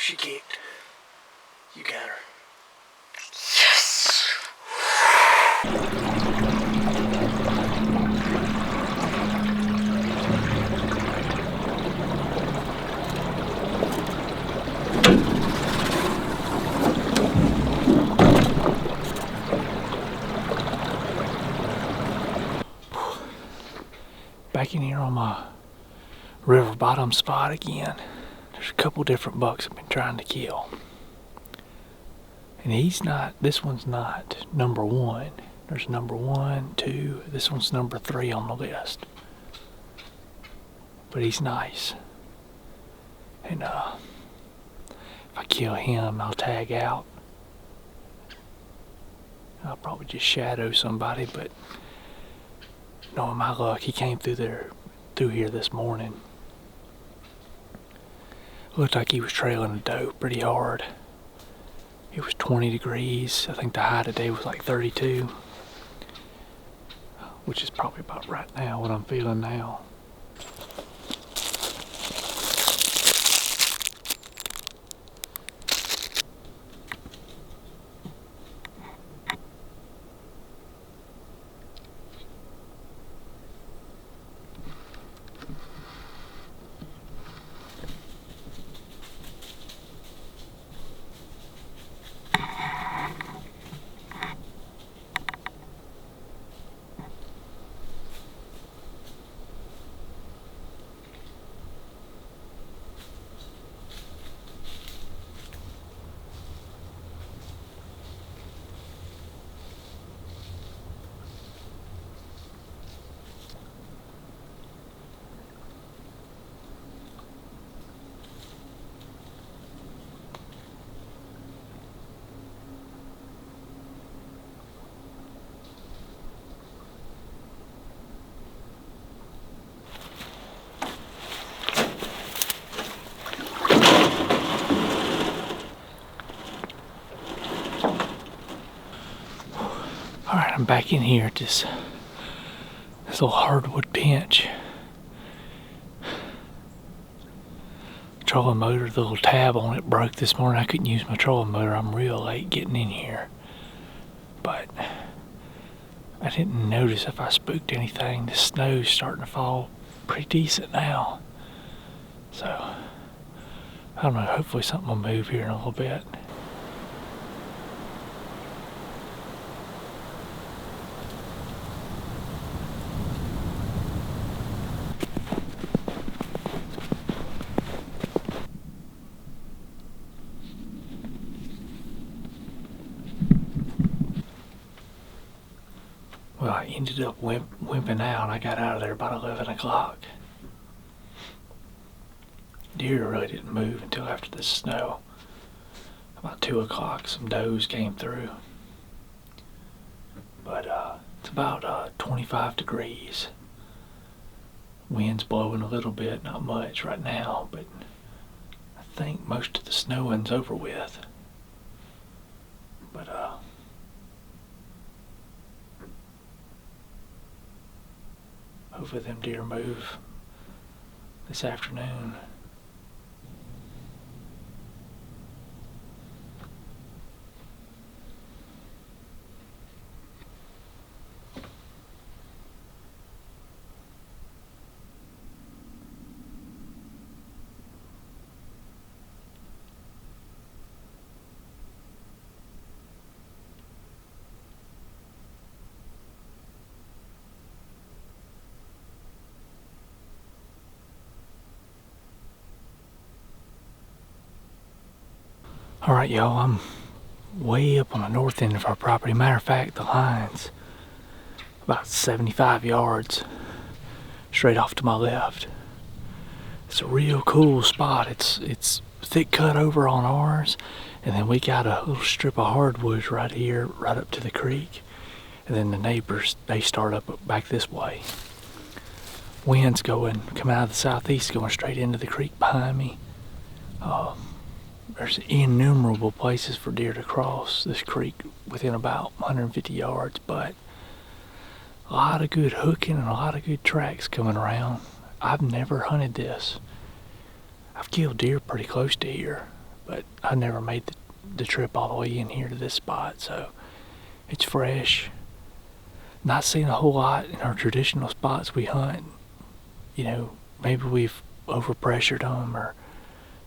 She kicked. You got her. Yes! Back in here on my river bottom spot again. There's a couple different bucks I've been trying to kill. And this one's not number one. There's number 1, 2, this one's number 3 on the list. But he's nice. And if I kill him, I'll tag out. I'll probably just shadow somebody, but knowing my luck, he came through here this morning. Looked like he was trailing a doe pretty hard. It was 20 degrees. I think the high today was like 32, which is probably about right now what I'm feeling now. Alright, I'm back in here at this little hardwood bench. Trolling motor, the little tab on it broke this morning. I couldn't use my trolling motor. I'm real late getting in here. But I didn't notice if I spooked anything. The snow's starting to fall pretty decent now. So, I don't know, hopefully something will move here in a little bit. Well, I ended up wimping out. I got out of there about 11 o'clock. Deer really didn't move until after the snow. About 2 o'clock, some does came through. But it's about 25 degrees. Wind's blowing a little bit, not much right now, but I think most of the snowing's over with. But hopefully them deer move this afternoon. Alright y'all, I'm way up on the north end of our property. Matter of fact, the line's about 75 yards straight off to my left. It's a real cool spot. It's thick cut over on ours, and then we got a little strip of hardwoods right here, right up to the creek. And then the neighbors, they start up back this way. Wind's coming out of the southeast, going straight into the creek behind me. There's innumerable places for deer to cross this creek within about 150 yards, but a lot of good hooking and a lot of good tracks coming around. I've never hunted this. I've killed deer pretty close to here, but I never made the trip all the way in here to this spot, so it's fresh. Not seeing a whole lot in our traditional spots we hunt. Maybe we've overpressured them, or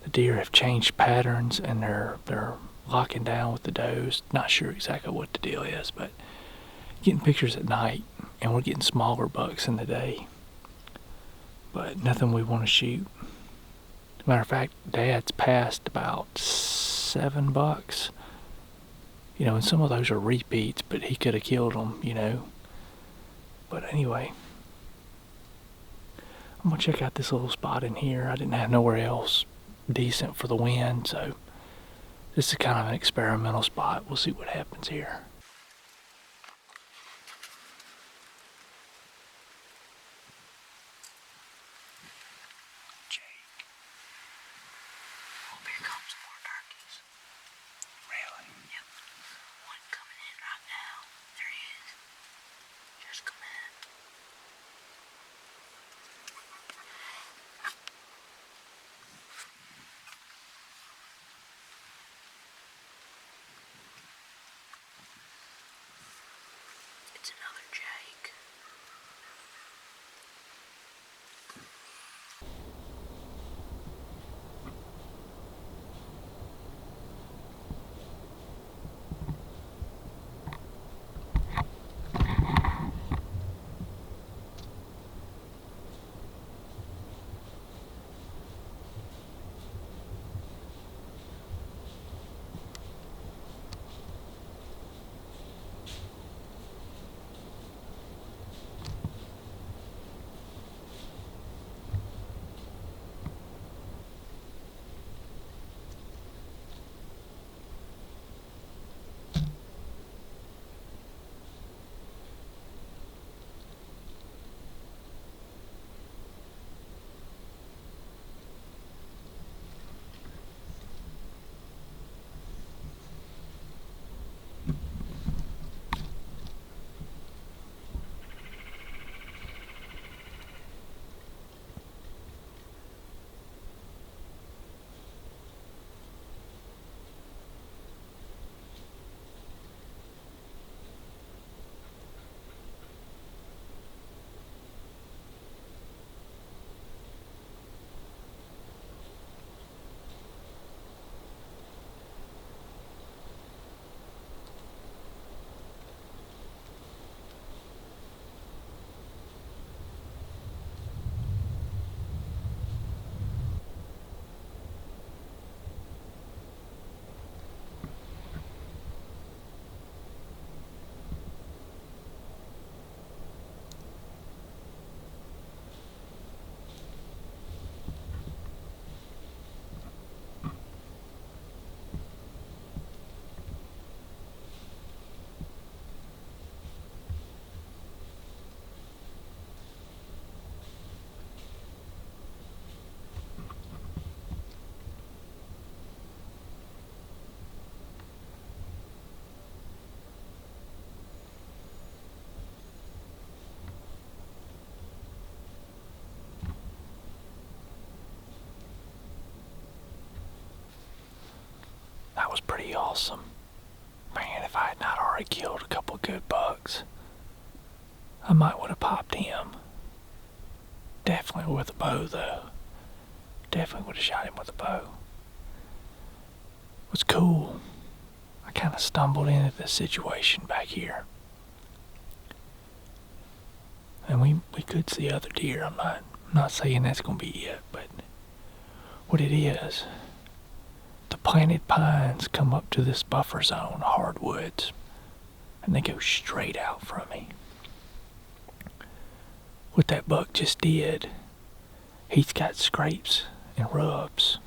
the deer have changed patterns and they're locking down with the does. Not sure exactly what the deal is, but getting pictures at night, and we're getting smaller bucks in the day, but nothing we want to shoot. As a matter of fact, Dad's passed about 7 bucks, and some of those are repeats, but he could have killed them. But anyway, I'm gonna check out this little spot in here. I didn't have nowhere else decent for the wind, so this is kind of an experimental spot. We'll see what happens here. It's another Jake. That was pretty awesome. Man, if I had not already killed a couple of good bucks, I might would have popped him. Definitely with a bow, though. Definitely would have shot him with a bow. It was cool. I kind of stumbled into this situation back here. And we could see other deer. I'm not saying that's going to be it, but what it is, the planted pines come up to this buffer zone, hardwoods, and they go straight out from me. What that buck just did, he's got scrapes and rubs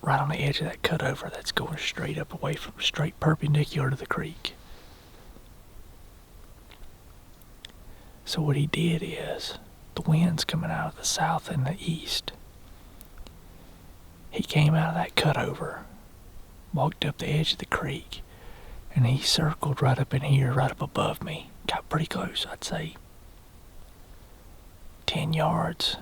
right on the edge of that cutover that's going straight up away from, straight perpendicular to the creek. So what he did is, the wind's coming out of the south and the east. He came out of that cutover, walked up the edge of the creek, and he circled right up in here, right up above me. Got pretty close, I'd say 10 yards.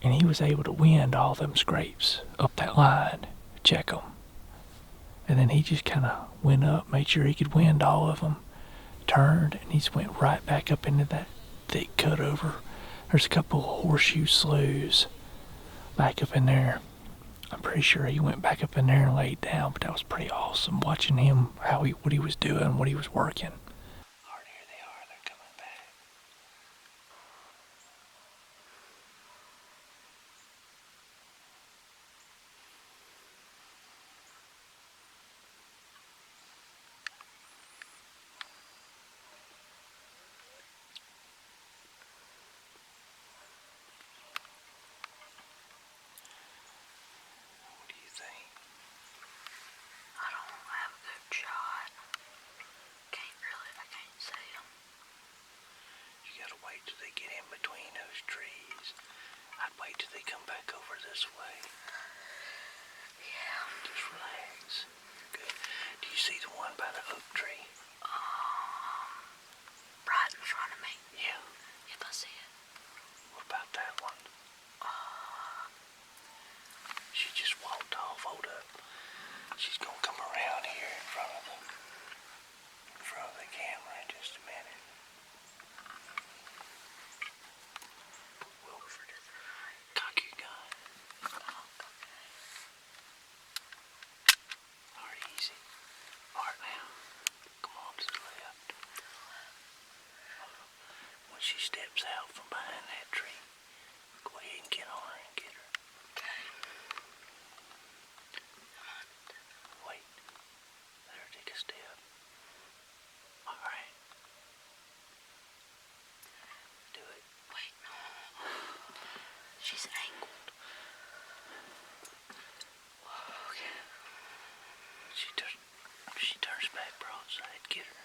And he was able to wind all them scrapes up that line check them. And then he just kind of went up, made sure he could wind all of them, turned, and he just went right back up into that thick cutover. There's a couple of horseshoe sloughs back up in there. I'm pretty sure he went back up in there and laid down, but that was pretty awesome watching him, what he was doing, what he was working. Alright, here they are. They're coming back. What do you think? I don't have a good shot. I can't see them. You gotta wait till they get in between those trees. I'd wait till they come back over this way. Yeah. Just relax. Good. Do you see the one by the oak tree? Right in front of me. Yeah. If I see it. What about that one? She just walked off. Hold up. She's gonna come around here in front of the camera in just a minute. Over to the right. Cock your gun. Alright, easy. Alright, now. Come on to the left. When she steps out from behind that tree, go ahead and get on her and get her. Wait. Let her take a step. Alright. Do it. Wait, no. She's angled. Okay. She turns back broadside. Get her.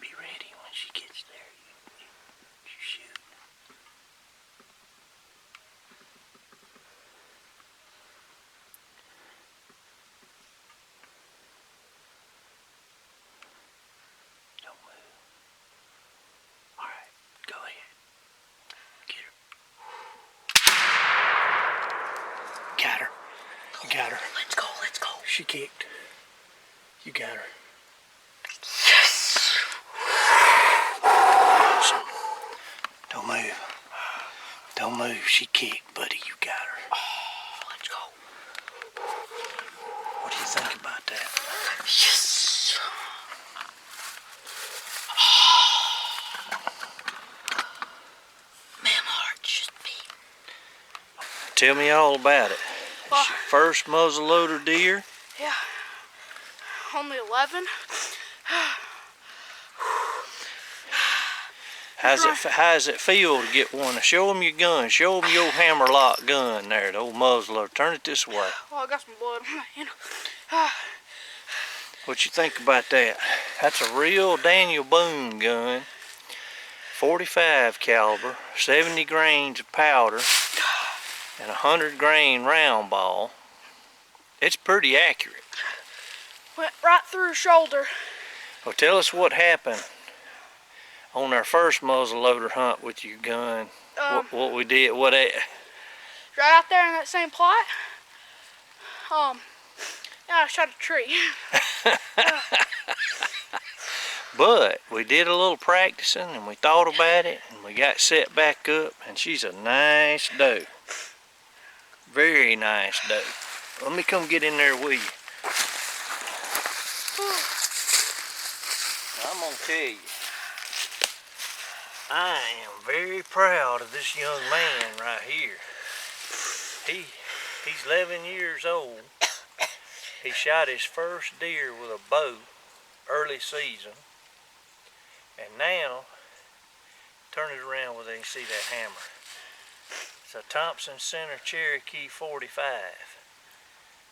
Be ready when she gets there. You shoot. Don't move. Alright, go ahead. Get her. Got her. You got her. Let's go, let's go. She kicked. You got her. Yes! Awesome. Don't move. Don't move. She kicked, buddy. You got her. Let's go. What do you think about that? Yes! Man, my heart just beat. Tell me all about it. It's your first muzzleloader deer? Yeah. Only 11. How's it feel to get one? Show them your gun. Show them your hammerlock gun there, the old muzzleloader. Turn it this way. Well, I got some blood on my hand. What you think about that? That's a real Daniel Boone gun. 45 caliber, 70 grains of powder, and 100 grain round ball. It's pretty accurate. Went right through her shoulder. Well, tell us what happened on our first muzzleloader hunt with your gun. What we did, Right out there in that same plot. Yeah, I shot a tree. But we did a little practicing and we thought about it and we got set back up, and she's a nice doe. Very nice doe. Let me come get in there with you. I'm gonna tell you, I am very proud of this young man right here. He's 11 years old. He shot his first deer with a bow early season. And now, turn it around where they can see that hammer. It's a Thompson Center Cherokee 45.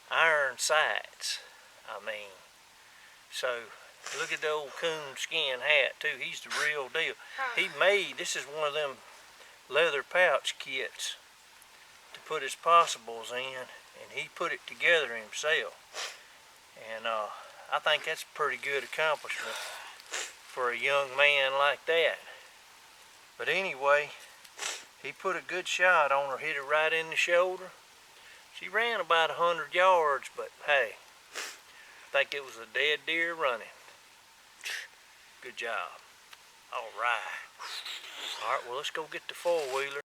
Iron sights, I mean. So, look at the old coon skin hat too. He's the real deal. This is one of them leather pouch kits to put his possibles in, and he put it together himself. And I think that's a pretty good accomplishment for a young man like that. But anyway, he put a good shot on her, hit her right in the shoulder. She ran about 100 yards, but hey, I think it was a dead deer running. Good job. All right. All right, well, let's go get the four-wheeler.